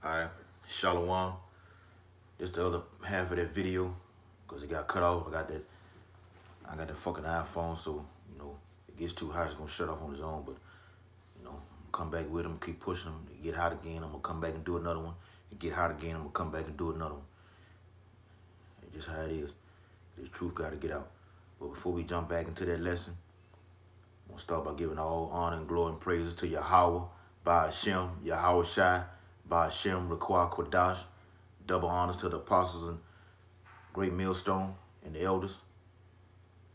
Alright, Shalom. This the other half of that video because it got cut off. I got that fucking iPhone, so it gets too hot, it's gonna shut off on its own. But come back with them, keep pushing them. It get hot again, I'm gonna come back and do another one. It get hot again, I'm gonna come back and do another one. It's just how it is. This truth gotta get out. But before we jump back into that lesson, I'm gonna start by giving all honor and glory and praises to Yahweh, by Hashem, Yahweh Shai, by Hashem, Requah Quadash. Double honors to the apostles and great millstone and the elders.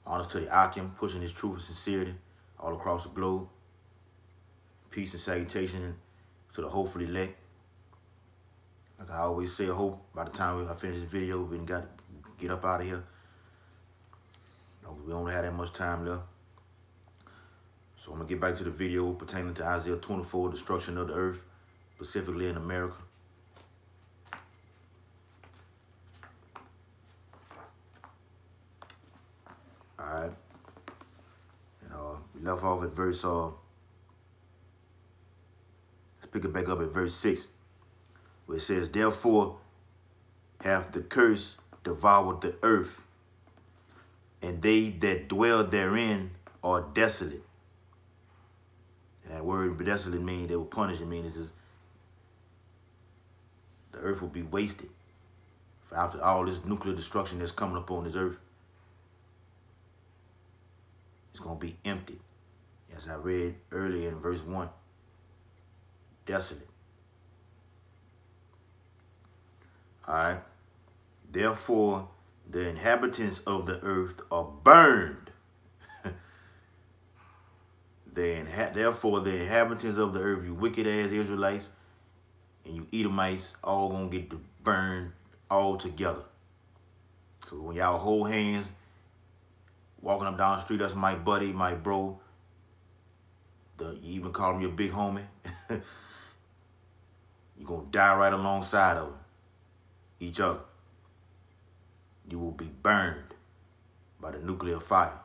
Honors to the Akim, pushing his truth and sincerity all across the globe. Peace and salutation to the hopeful elect. Like I always say, I hope by the time I finish this video, we got to get up out of here. We don't have that much time left. So I'm going to get back to the video pertaining to Isaiah 24, destruction of the earth, specifically in America. All right. And we left off at verse, let's pick it back up at verse 6, where it says, therefore hath the curse devoured the earth, and they that dwell therein are desolate. And that word desolate means they will punish. It means the earth will be wasted. For after all this nuclear destruction that's coming up on this earth, it's going to be empty. As I read earlier in verse 1, desolate. All right. Therefore, the inhabitants of the earth are burned. Therefore, the inhabitants of the earth, you wicked-ass Israelites and you Edomites, all going to get burned all together. So when y'all hold hands, walking up down the street, that's my buddy, my bro. You even call him your big homie. You're going to die right alongside of each other. You will be burned by the nuclear fire.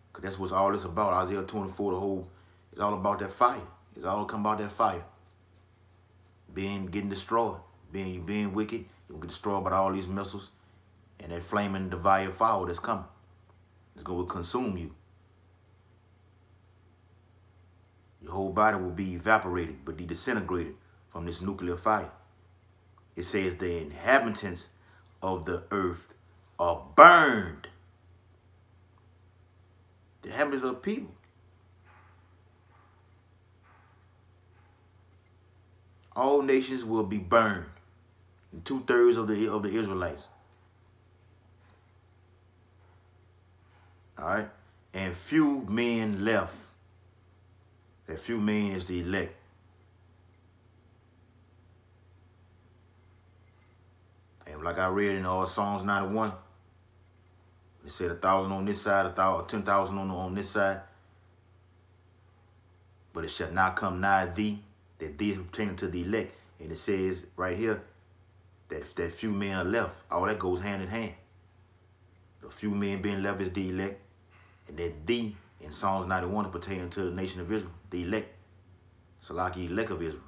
Because that's what all this about. Isaiah 24, it's all about that fire. It's all come about that fire. Getting destroyed. You being wicked, you'll get destroyed by all these missiles and that flaming devouring fire that's coming. It's going to consume you. Your whole body will be evaporated, but be disintegrated from this nuclear fire. It says the inhabitants of the earth are burned. The inhabitants of people. All nations will be burned. And 2/3 of the Israelites. All right. And few men left. That few men is the elect. And like I read in Psalms 91, it said 1,000 on this side, 10,000 on this side. But it shall not come nigh thee, that thee is pertaining to the elect. And it says right here that if that few men are left, all that goes hand in hand. The few men being left is the elect. And that thee in Psalms 91 is pertaining to the nation of Israel, the elect. Salaki, elect of Israel.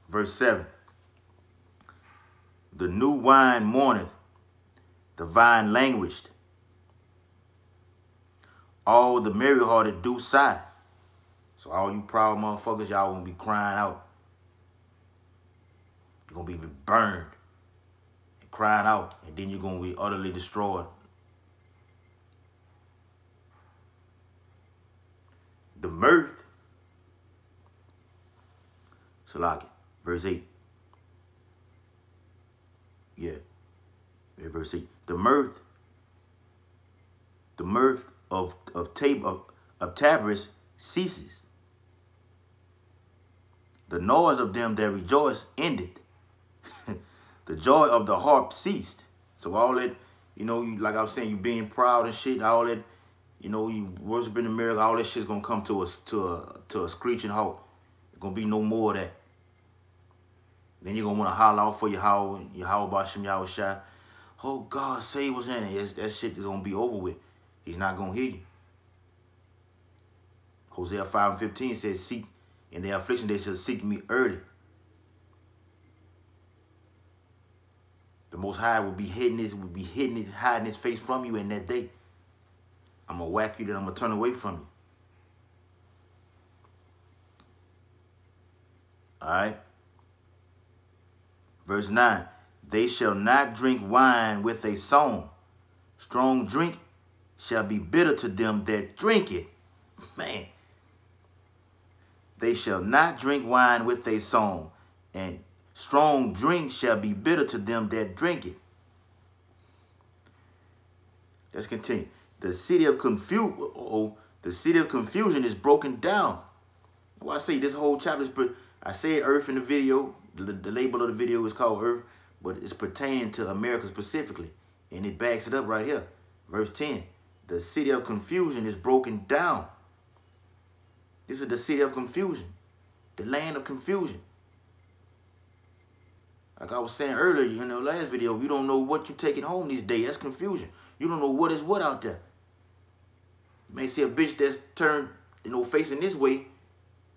Verse 7. The new wine mourneth, the vine languished. All the merry-hearted do sigh. So all you proud motherfuckers, y'all gonna be crying out. You're gonna be burned and crying out, and then you're gonna be utterly destroyed. The mirth, Salaki, verse 8. Yeah, verse 8. The mirth of Taberus ceases. The noise of them that rejoice ended. The joy of the harp ceased. So all that, like I was saying, you being proud and shit, all that, you worshiping the miracle, all that shit's gonna come to a screeching halt. There's gonna be no more of that. Then you're gonna want to holler out for Yahweh Bashem Yahweh Shai. Oh, God, save us in it. That shit is gonna be over with. He's not gonna hear you. Hosea 5:15 says, In their affliction they shall seek me early. The Most High will be hiding hiding his face from you in that day. I'm gonna whack you, then I'm gonna turn away from you. All right. Verse 9. They shall not drink wine with a song. Strong drink shall be bitter to them that drink it. Man. They shall not drink wine with a song, and strong drink shall be bitter to them that drink it. Let's continue. The city of confusion is broken down. Well, I say this whole chapter is, I say earth in the video. The label of the video is called earth, but it's pertaining to America specifically. And it backs it up right here. Verse 10. The city of confusion is broken down. This is the city of confusion. The land of confusion. Like I was saying earlier in the last video, you don't know what you're taking home these days. That's confusion. You don't know what is what out there. You may see a bitch that's turned, facing this way,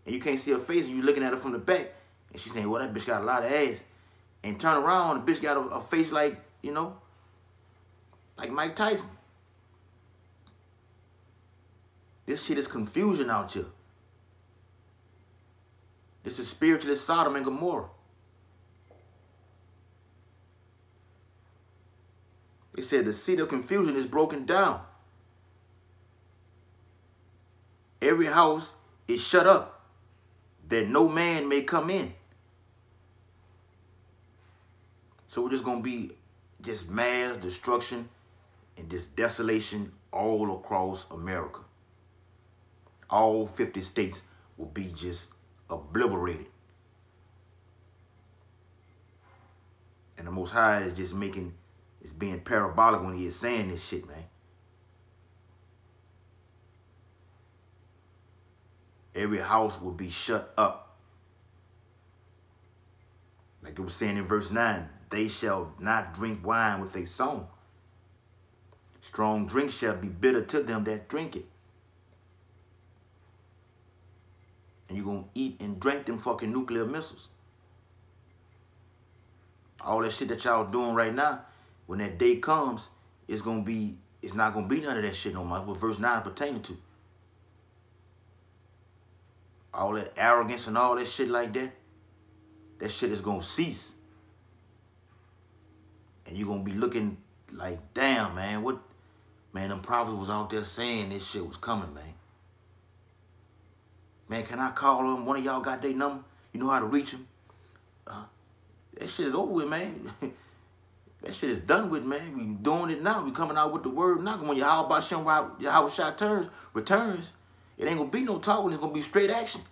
and you can't see her face, and you're looking at her from the back, and she's saying, well, that bitch got a lot of ass. And turn around, the bitch got a face like, like Mike Tyson. This shit is confusion out here. This is spiritually Sodom and Gomorrah. It said the seat of confusion is broken down. Every house is shut up, that no man may come in. So we're just going to be just mass destruction and just desolation all across America. All 50 states will be just obliterated. And the Most High is just it's being parabolic when he is saying this shit, man. Every house will be shut up. Like it was saying in verse 9, they shall not drink wine with a song. Strong drink shall be bitter to them that drink it. And you're going to eat and drink them fucking nuclear missiles. All that shit that y'all doing right now, when that day comes, it's not going to be none of that shit no more. That's what verse 9 pertaining to. All that arrogance and all that shit like that, that shit is going to cease. And you're going to be looking like, damn, man, them prophets was out there saying this shit was coming, man. Man, can I call them? One of y'all got their number? You know how to reach them? That shit is over with, man. That shit is done with, man. We doing it now. We coming out with the word now. When Yahweh Shah returns, it ain't going to be no talking. It's going to be straight action.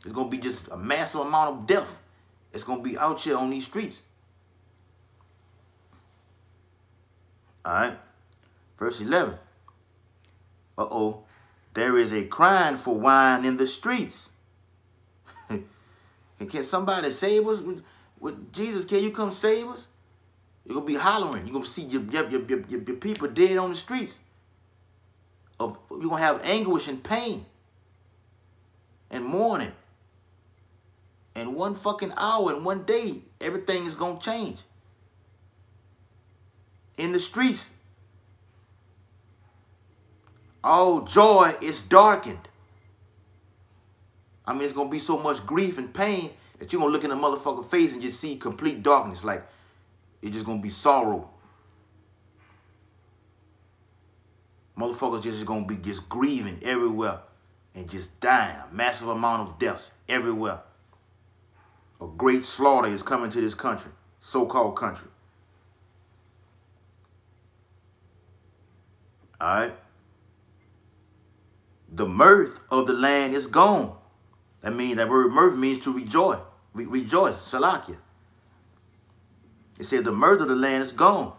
It's going to be just a massive amount of death. It's going to be out here on these streets. All right. Verse 11. Uh-oh. There is a crying for wine in the streets. Can somebody save us? With Jesus, can you come save us? You're going to be hollering. You're going to see your people dead on the streets. You're going to have anguish and pain and mourning. And one fucking hour and one day, everything is going to change. In the streets, all joy is darkened. I mean, it's going to be so much grief and pain that you're going to look in the motherfucker's face and just see complete darkness. Like, it's just going to be sorrow. Motherfuckers just going to be just grieving everywhere and just dying. Massive amount of deaths everywhere. A great slaughter is coming to this country, so-called country. All right. The mirth of the land is gone. That word mirth means to rejoice. Rejoice, Salakia. It said the mirth of the land is gone.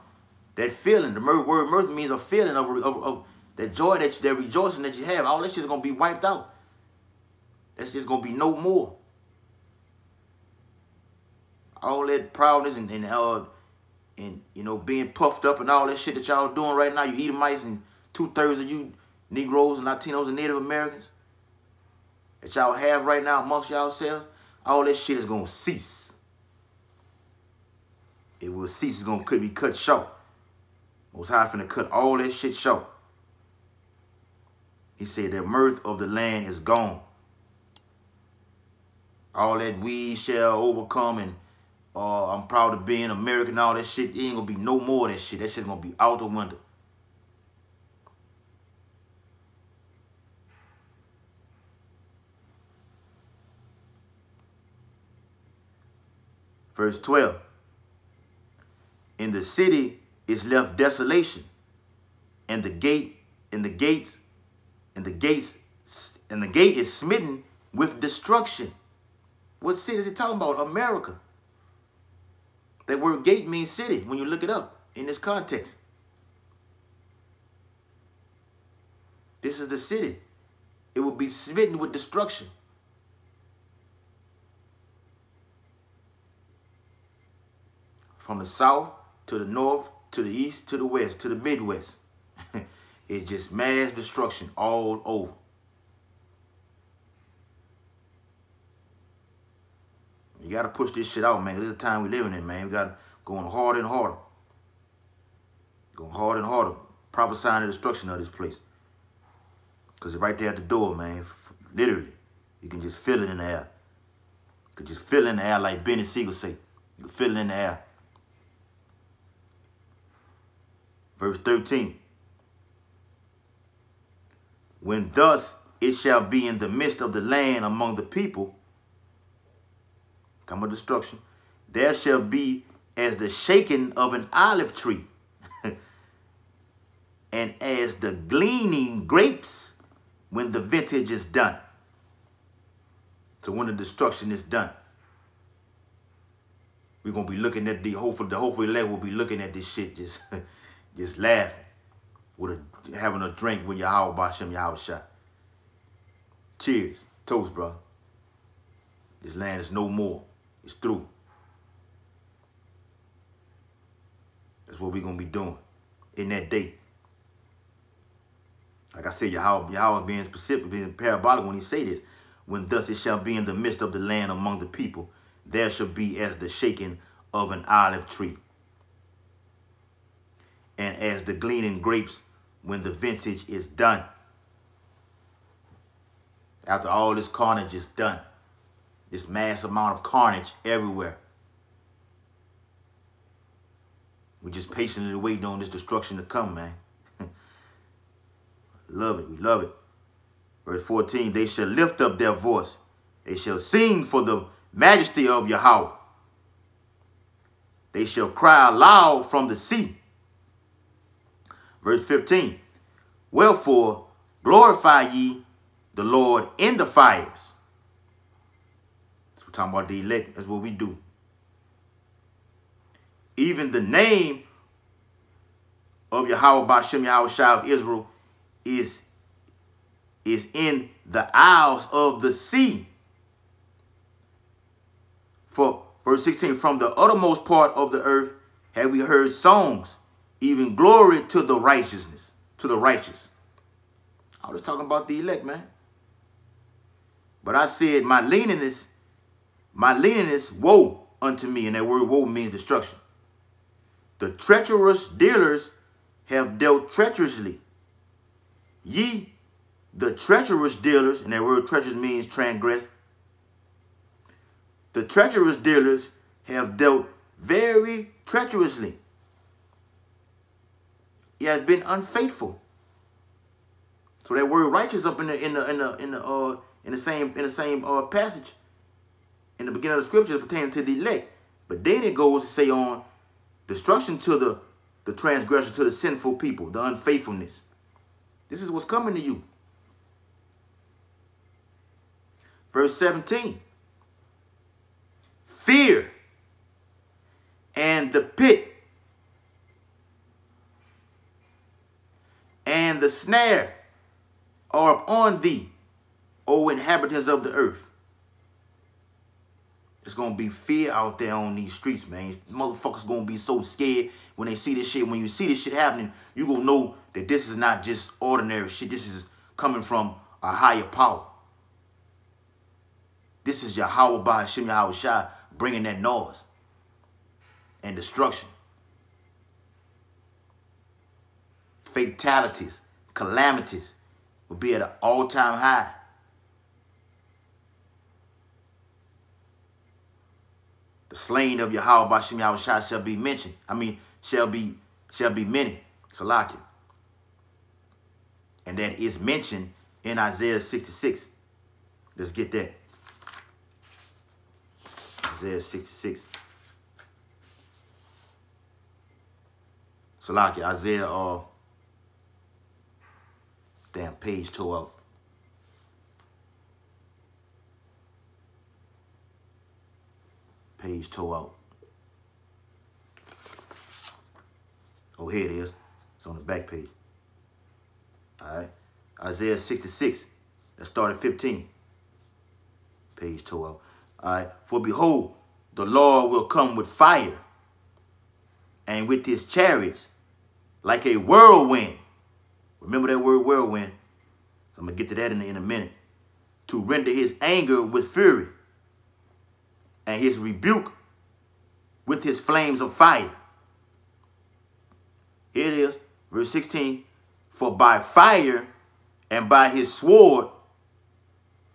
That feeling, the word mirth means a feeling of that joy, that rejoicing that you have. All that shit's going to be wiped out. That's just going to be no more. All that proudness and being puffed up and all that shit that y'all doing right now, you Edomites and 2/3 of you Negroes and Latinos and Native Americans, that y'all have right now amongst yourselves, all that shit is going to cease. It will cease. It's going to be cut short. Most High finna cut all that shit short. He said the mirth of the land is gone. All that we shall overcome and I'm proud of being American and all that shit, it ain't going to be no more of that shit. That shit's going to be out the window. Verse 12. In the city is left desolation, and the gate is smitten with destruction. What city is he talking about? America. That word gate means city when you look it up in this context. This is the city. It will be smitten with destruction. From the south to the north, to the east, to the west, to the Midwest. It's just mass destruction all over. You got to push this shit out, man. This is the time we're living in, man. We got to go on harder and harder. Going harder and harder. Prophesying the destruction of this place. Because it's right there at the door, man. Literally. You can just feel it in the air. You can just feel it in the air like Benny Siegel say. You can feel it in the air. Verse 13. When thus it shall be in the midst of the land among the people, talking about destruction, there shall be as the shaking of an olive tree, and as the gleaning grapes when the vintage is done. So when the destruction is done, we're gonna be looking at the hopefully elect will be looking at this shit just laughing, having a drink with Yahweh Bashem Yahweh Shah. Cheers. Toast, brother. This land is no more. It's through. That's what we're going to be doing in that day. Like I said, Yahweh being specific, being parabolic when he say this. When thus it shall be in the midst of the land among the people, there shall be as the shaking of an olive tree, and as the gleaning grapes when the vintage is done. After all this carnage is done, this mass amount of carnage everywhere, we're just patiently waiting on this destruction to come, man. Love it. We love it. Verse 14, they shall lift up their voice. They shall sing for the majesty of Yahweh. They shall cry aloud from the sea. Verse 15, wherefore glorify ye the Lord in the fires. So we're talking about the elect. That's what we do. Even the name of Yahweh Bashem Yahweh Shah of Israel is in the isles of the sea. For verse 16, from the uttermost part of the earth have we heard songs, even glory to the righteousness, to the righteous. I was talking about the elect, man. But I said, my leaniness, woe unto me. And that word woe means destruction. The treacherous dealers have dealt treacherously. Ye, the treacherous dealers, and that word treacherous means transgress. The treacherous dealers have dealt very treacherously. He has been unfaithful. So that word righteous up in the same passage in the beginning of the scriptures pertaining to the elect. But then it goes to say on destruction to the transgression, to the sinful people, the unfaithfulness. This is what's coming to you. Verse 17. Fear and the pit and the snare are upon thee, O inhabitants of the earth. It's going to be fear out there on these streets, man. Motherfuckers going to be so scared when they see this shit. When you see this shit happening, you going to know that this is not just ordinary shit. This is coming from a higher power. This is Yahweh Bahashim Yahweh Shai bringing that noise and destruction. Fatalities, calamities will be at an all-time high. The slain of Yahweh Bahashim Yahweh Shai shall be mentioned. Shall be many. Salakia. And that is mentioned in Isaiah 66. Let's get that. Isaiah 66. Salakia, Isaiah, damn, page tore out. Page tore out. Oh, here it is. It's on the back page. All right. Isaiah 66. Let's start at 15. Page 12. All right. For behold, the Lord will come with fire, and with his chariots like a whirlwind. Remember that word whirlwind. So I'm going to get to that in a minute. To render his anger with fury, and his rebuke with his flames of fire. Here it is, verse 16. For by fire and by his sword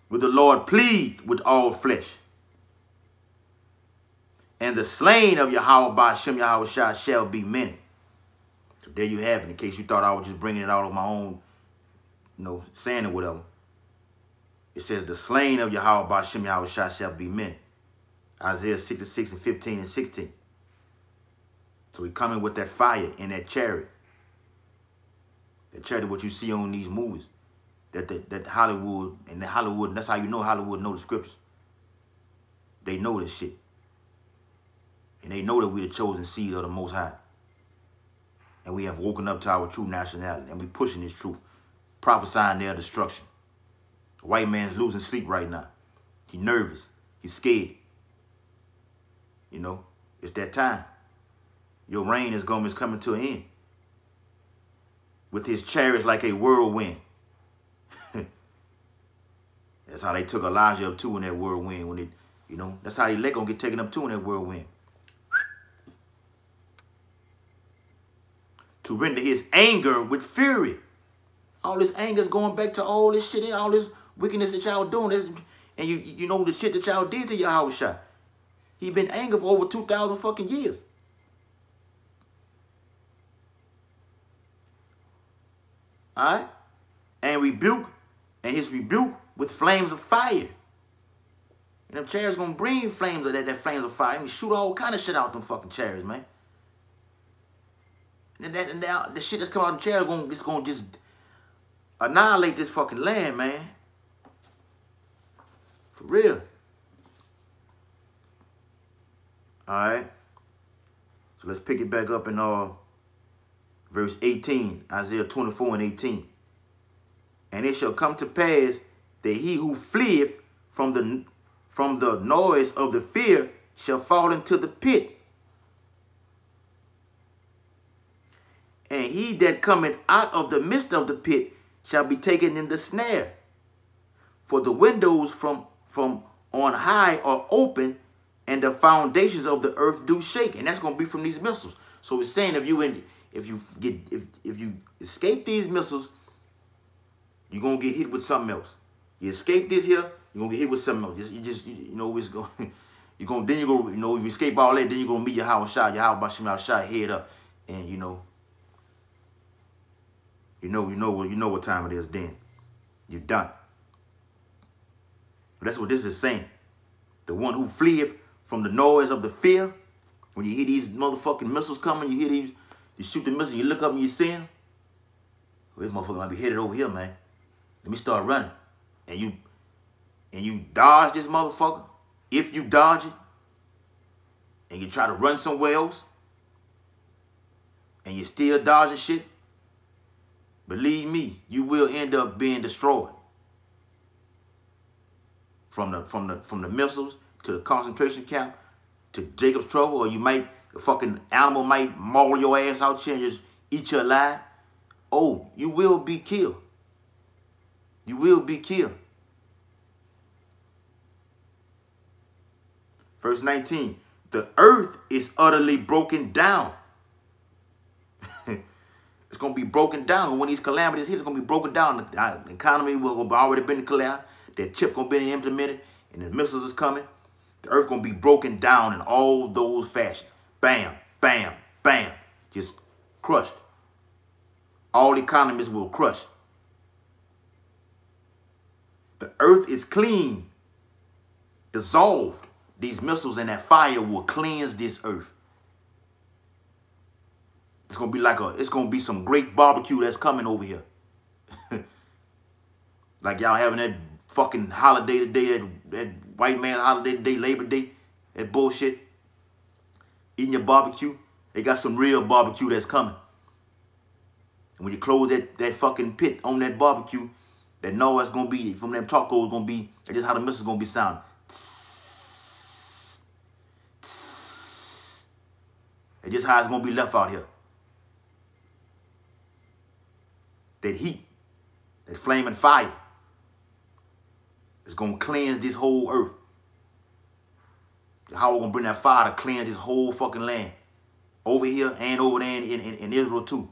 will the Lord plead with all flesh. And the slain of Yahweh Bahashim Yahweh Shai shall be many. So there you have it, in case you thought I was just bringing it out of my own, saying or whatever. It says, the slain of Yahweh Bahashim Yahweh Shai shall be many. Isaiah 66 and 15 and 16. So he coming with that fire in that chariot. That chariot, what you see on these movies. That Hollywood, and that's how you know Hollywood know the scriptures. They know this shit. And they know that we the chosen seed of the Most High. And we have woken up to our true nationality. And we pushing this truth. Prophesying their destruction. The white man's losing sleep right now. He's nervous. He's scared. It's that time. Your reign is coming to an end. With his chariots like a whirlwind. That's how they took Elijah up too in that whirlwind. When that's how the elect gonna get taken up too in that whirlwind. To render his anger with fury. All this anger is going back to all this shit and all this wickedness that y'all doing. And you know the shit that y'all did to Yahweh Shai. He been angry for over 2,000 fucking years. All right? And his rebuke with flames of fire. And them chariots gonna bring flames of that flames of fire. And shoot all kind of shit out them fucking chariots, man. And the shit that's coming out of the chariots is gonna just annihilate this fucking land, man. For real. All right. So let's pick it back up in verse 18, Isaiah 24 and 18. And it shall come to pass that he who fleeth from the noise of the fear shall fall into the pit. And he that cometh out of the midst of the pit shall be taken in the snare. For the windows from on high are open, and the foundations of the earth do shake. And that's going to be from these missiles. So it's saying if you escape these missiles, you're going to get hit with something else. You escape this here, you're going to get hit with something else. It's going if you escape all that, then you're going to meet Yahweh Bahashim Yahweh Shai head up. And you know what time it is then. You're done. But that's what this is saying. The one who fleeth from the noise of the fear. When you hear these motherfucking missiles coming, you shoot the missile, you look up and you see them. Well, this motherfucker might be headed over here, man. Let me start running. And you dodge this motherfucker. If you dodge it, and you try to run somewhere else, and you still dodging shit, believe me, you will end up being destroyed. From the missiles to the concentration camp to Jacob's trouble, or the fucking animal might maul your ass out here and just eat you alive. Oh, you will be killed. You will be killed. Verse 19. The earth is utterly broken down. It's going to be broken down. When these calamities hit, it's going to be broken down. The economy will have already been collapsed. That chip going to be implemented. And the missiles is coming. The earth going to be broken down in all those fashions. Bam, bam, bam. Just crushed. All economies will crush. The earth is clean, dissolved. These missiles and that fire will cleanse this earth. It's gonna be it's gonna be some great barbecue that's coming over here. Like y'all having that fucking holiday today, that white man holiday today, Labor Day, that bullshit. Eating your barbecue. They got some real barbecue that's coming. And when you close that fucking pit on that barbecue, that noise gonna be from them tacos gonna be, that's just how the missiles gonna be sounding. That's just how it's gonna be left out here. That heat, that flaming fire, is gonna cleanse this whole earth. How we're gonna bring that fire to cleanse this whole fucking land, over here and over there in Israel too.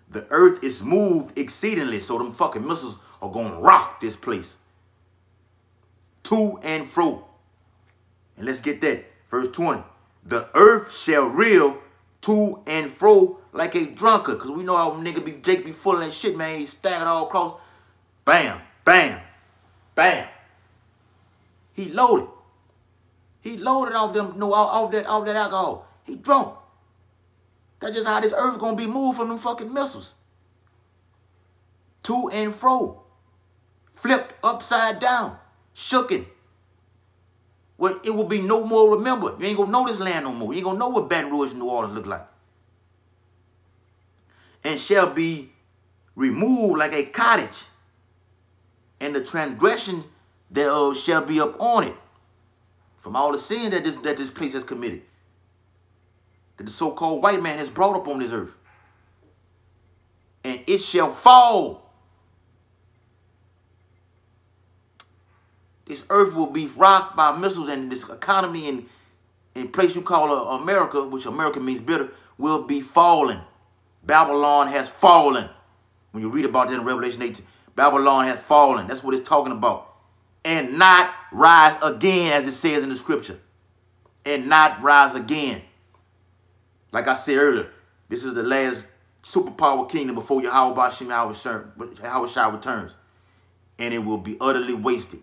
The earth is moved exceedingly, so them fucking missiles are gonna rock this place to and fro. And let's get that. Verse 20. The earth shall reel to and fro like a drunkard. Because we know how nigga Jake be full of that shit, man. He staggered all across. Bam, bam, bam. He loaded. He loaded off them, off that alcohol. He drunk. That's just how this earth gonna be moved from them fucking missiles. To and fro. Flipped upside down. Shooken. Well, it will be no more remembered. You ain't gonna know this land no more. You ain't gonna know what Baton Rouge and New Orleans look like. And shall be removed like a cottage. And the transgression thereof shall be upon it. From all the sin that this place has committed. That the so-called white man has brought up on this earth. And it shall fall. This earth will be rocked by missiles, and this economy in place you call America, which America means bitter, will be falling. Babylon has fallen. When you read about that in Revelation 18, Babylon has fallen. That's what it's talking about. And not rise again, as it says in the scripture. And not rise again. Like I said earlier, this is the last superpower kingdom before Yahweh Shai returns. And it will be utterly wasted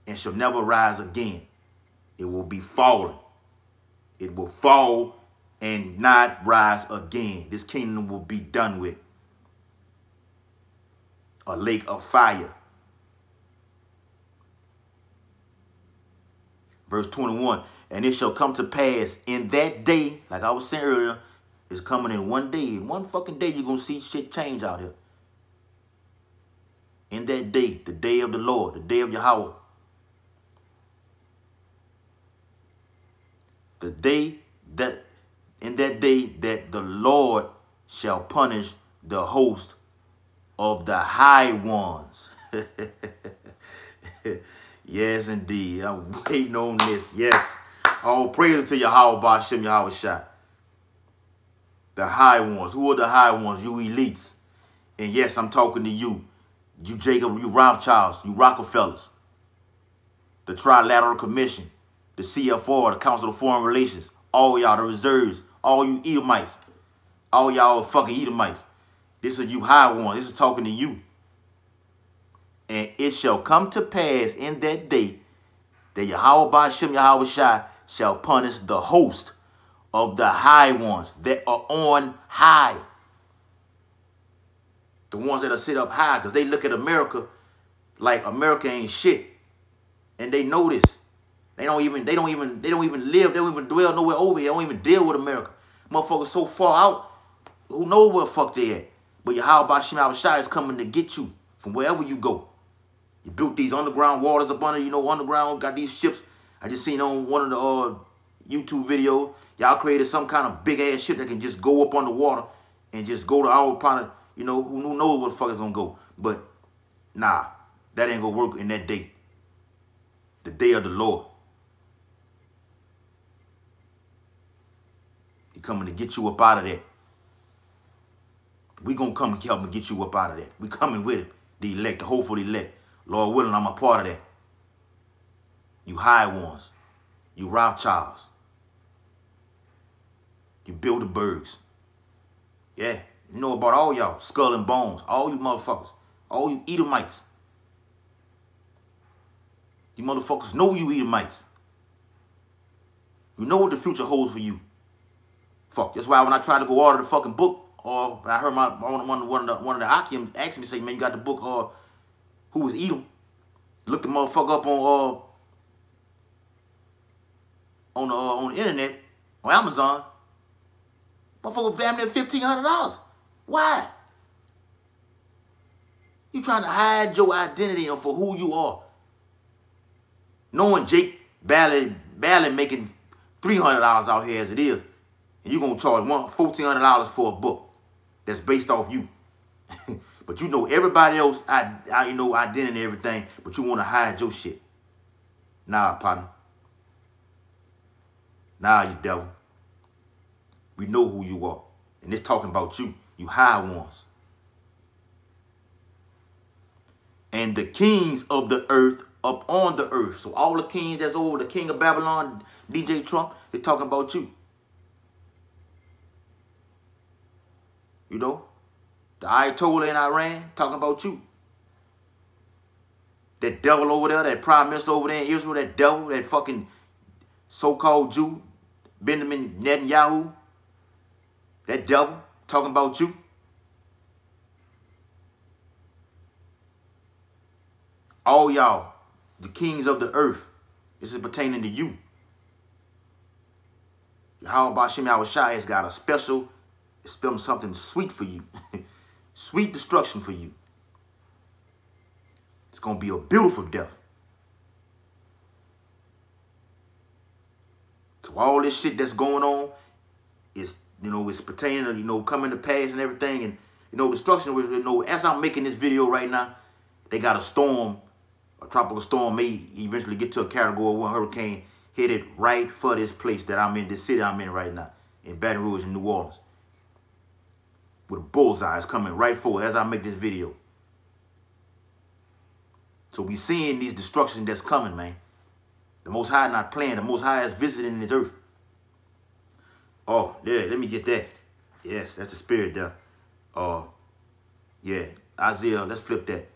and shall never rise again. It will be falling. It will fall and not rise again. This kingdom will be done with. A lake of fire. Verse 21. And it shall come to pass in that day, like I was saying earlier, it's coming in one day. In one fucking day, you're going to see shit change out here. In that day, the day of the Lord, the day of Yahweh. The day that, in that day that the Lord shall punish the host of the high ones. Yes, indeed. I'm waiting on this. Yes. All praise to Yahweh Ba'Shem Yahweh Shai. The high ones. Who are the high ones? You elites. And yes, I'm talking to you. You Jacob, you Rothschilds, you Rockefellers. The Trilateral Commission. The CFR, the Council of Foreign Relations. All y'all, the reserves. All you Edomites. All y'all fucking Edomites. This is you high ones. This is talking to you. And it shall come to pass in that day that Yahweh Ba'Shem Yahweh Shai shall punish the host of the high ones that are on high. The ones that are sit up high, because they look at America like America ain't shit. And they know this. They don't even live, they don't even dwell nowhere over here. They don't even deal with America. Motherfuckers so far out, who knows where the fuck they at. But Yahweh Ba'Shem Yahweh Shai is coming to get you from wherever you go. You built these underground waters up under, underground, got these ships. I just seen on one of the YouTube videos, y'all created some kind of big-ass ship that can just go up underwater and just go to our planet, who knows where the fuck it's going to go. But, nah, That ain't gonna work in that day. The day of the Lord. He coming to get you up out of that. We gonna come and help him get you up out of that. We coming with him. The elect, the hopeful elect. Lord willing, I'm a part of that. You high ones. You Rothschilds. You Bilderbergs. Yeah. You know about all y'all. Skull and bones. All you motherfuckers. All you Edomites. You motherfuckers know you Edomites. You know what the future holds for you. Fuck. That's why when I tried to go order the fucking book, or I heard one of the Akim ask me, say, man, you got the book, Who Was Edom? Looked the motherfucker up on the internet, on Amazon. Motherfucker damn near $1,500. Why? You trying to hide your identity for who you are. Knowing Jake barely making $300 out here as it is, and you gonna charge $1,400 for a book that's based off you. But you know everybody else, you know identity and everything, but you want to hide your shit. Nah, partner. Nah, you devil. We know who you are. And it's talking about you. You high ones. And the kings of the earth up on the earth. So all the kings that's over, the king of Babylon, DJ Trump, they're talking about you. You know? The Ayatollah in Iran, talking about you. That devil over there, that prime minister over there in Israel, that devil, that fucking so-called Jew, Benjamin Netanyahu, that devil, talking about you. All y'all, the kings of the earth, this is pertaining to you. Yahweh Shem Yahushua has got a special, it's something sweet for you. Sweet destruction for you. It's going to be a beautiful death. So all this shit that's going on is, you know, it's pertaining to, you know, coming to pass and everything. And, you know, destruction, you know, as I'm making this video right now, they got a storm, a tropical storm may eventually get to a category 1 hurricane headed right for this place that I'm in, this city I'm in right now, in Baton Rouge in New Orleans. With bullseyes coming right forward as I make this video. So we seeing these destruction that's coming, man. The Most High not playing. The Most High is visiting this earth. Oh, yeah, let me get that. Yes, that's the spirit there. Yeah, Isaiah, let's flip that.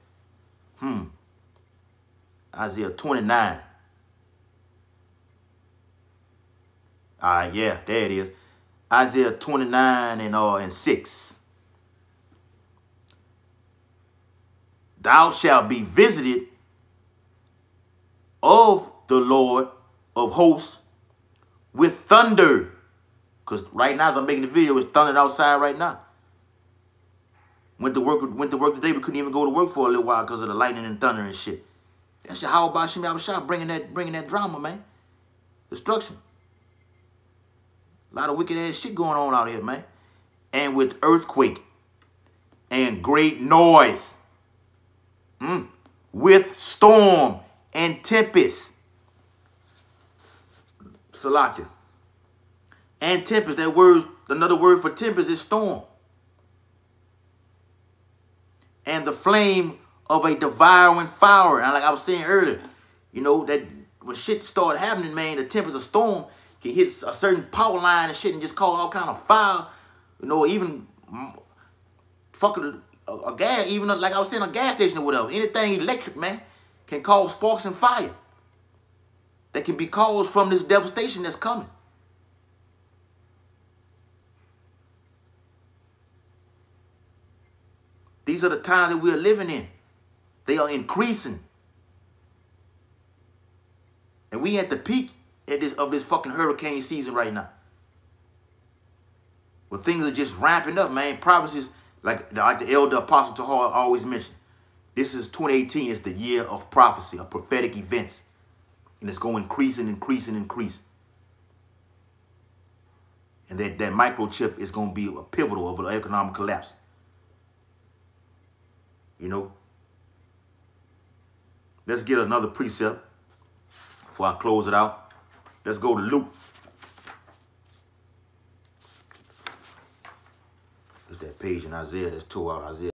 Isaiah 29. All right, yeah, there it is. Isaiah 29 and 6. Thou shalt be visited of the Lord of hosts with thunder. Because right now, as I'm making the video, it's thundering outside right now. Went to work today, but couldn't even go to work for a little while because of the lightning and thunder and shit. That's your how about Shem Yahushua bringing that drama, man. Destruction. A lot of wicked ass shit going on out here, man. And with earthquake and great noise. With storm and tempest. Salakia. And tempest, that word, another word for tempest is storm. And the flame of a devouring fire. And like I was saying earlier, you know, that when shit started happening, man, the tempest of storm can hit a certain power line and shit and just cause all kind of fire. You know, even fucking a gas, even like I was saying, a gas station or whatever. Anything electric, man, can cause sparks and fire. That can be caused from this devastation that's coming. These are the times that we are living in. They are increasing. And we at the peak of this fucking hurricane season right now. Where things are just ramping up, man. Prophecies, like the elder Apostle Tahar always mentioned. This is 2018. It's the year of prophecy, of prophetic events. And it's going to increase and increase and increase. And that microchip is going to be a pivotal of an economic collapse. You know? Let's get another precept before I close it out. Let's go to Luke. It's that page in Isaiah that's tore out. Isaiah